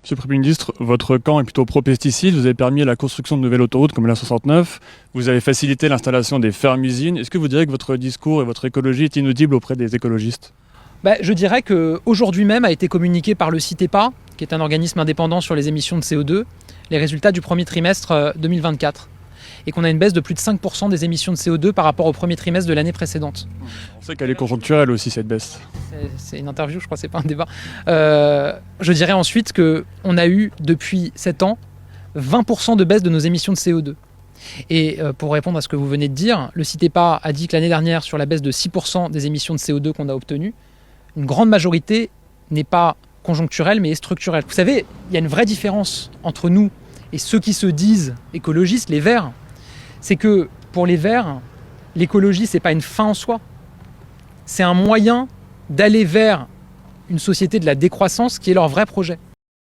Monsieur le Premier ministre, votre camp est plutôt pro-pesticides. Vous avez permis la construction de nouvelles autoroutes comme l'A69. Vous avez facilité l'installation des fermes-usines. Est-ce que vous direz que votre discours et votre écologie est inaudible auprès des écologistes? Je dirais qu'aujourd'hui même a été communiqué par le CITEPA, qui est un organisme indépendant sur les émissions de CO2, les résultats du premier trimestre 2024. Et qu'on a une baisse de plus de 5% des émissions de CO2 par rapport au premier trimestre de l'année précédente. On sait qu'elle est conjoncturelle aussi, cette baisse. C'est une interview, je crois, c'est pas un débat. Je dirais ensuite qu'on a eu, depuis 7 ans, 20% de baisse de nos émissions de CO2. Et pour répondre à ce que vous venez de dire, le CITEPA a dit que l'année dernière, sur la baisse de 6% des émissions de CO2 qu'on a obtenues, une grande majorité n'est pas conjoncturelle, mais est structurelle. Vous savez, il y a une vraie différence entre nous et ceux qui se disent écologistes, les Verts. C'est que pour les Verts, l'écologie, c'est pas une fin en soi. C'est un moyen d'aller vers une société de la décroissance qui est leur vrai projet.